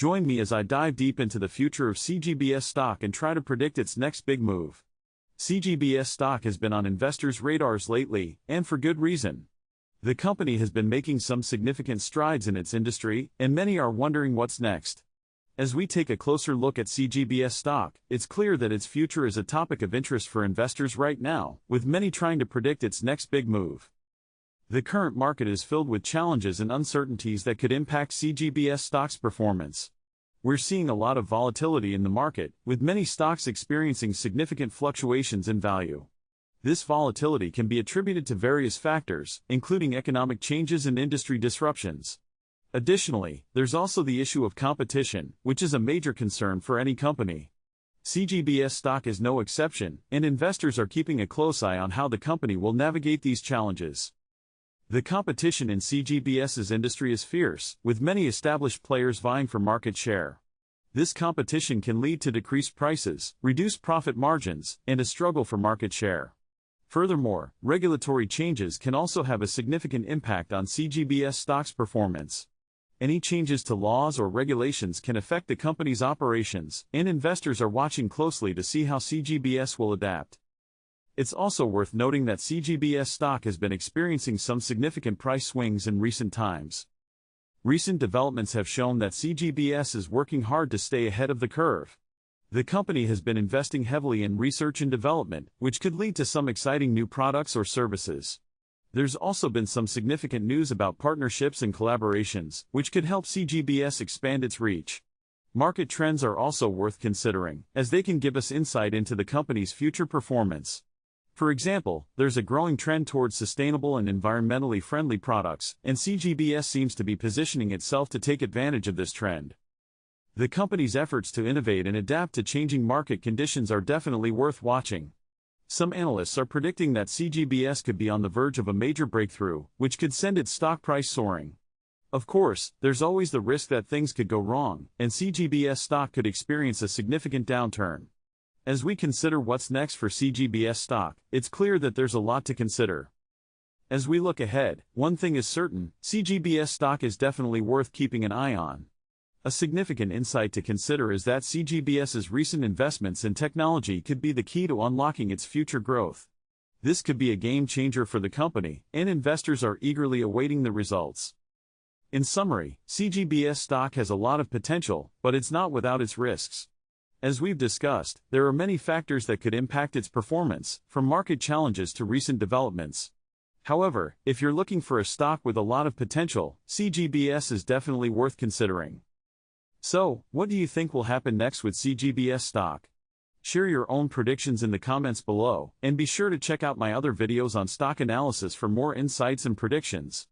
Join me as I dive deep into the future of CGBS stock and try to predict its next big move. CGBS stock has been on investors' radars lately, and for good reason. The company has been making some significant strides in its industry, and many are wondering what's next. As we take a closer look at CGBS stock, it's clear that its future is a topic of interest for investors right now, with many trying to predict its next big move. The current market is filled with challenges and uncertainties that could impact CGBS stock's performance. We're seeing a lot of volatility in the market, with many stocks experiencing significant fluctuations in value. This volatility can be attributed to various factors, including economic changes and industry disruptions. Additionally, there's also the issue of competition, which is a major concern for any company. CGBS stock is no exception, and investors are keeping a close eye on how the company will navigate these challenges. The competition in CGBS's industry is fierce, with many established players vying for market share. This competition can lead to decreased prices, reduced profit margins, and a struggle for market share. Furthermore, regulatory changes can also have a significant impact on CGBS stock's performance. Any changes to laws or regulations can affect the company's operations, and investors are watching closely to see how CGBS will adapt. It's also worth noting that CGBS stock has been experiencing some significant price swings in recent times. Recent developments have shown that CGBS is working hard to stay ahead of the curve. The company has been investing heavily in research and development, which could lead to some exciting new products or services. There's also been some significant news about partnerships and collaborations, which could help CGBS expand its reach. Market trends are also worth considering, as they can give us insight into the company's future performance. For example, there's a growing trend towards sustainable and environmentally friendly products, and CGBS seems to be positioning itself to take advantage of this trend. The company's efforts to innovate and adapt to changing market conditions are definitely worth watching. Some analysts are predicting that CGBS could be on the verge of a major breakthrough, which could send its stock price soaring. Of course, there's always the risk that things could go wrong, and CGBS stock could experience a significant downturn. As we consider what's next for CGBS stock, it's clear that there's a lot to consider. As we look ahead, one thing is certain: CGBS stock is definitely worth keeping an eye on. A significant insight to consider is that CGBS's recent investments in technology could be the key to unlocking its future growth. This could be a game changer for the company, and investors are eagerly awaiting the results. In summary, CGBS stock has a lot of potential, but it's not without its risks. As we've discussed, there are many factors that could impact its performance, from market challenges to recent developments. However, if you're looking for a stock with a lot of potential, CGBS is definitely worth considering. So, what do you think will happen next with CGBS stock? Share your own predictions in the comments below, and be sure to check out my other videos on stock analysis for more insights and predictions.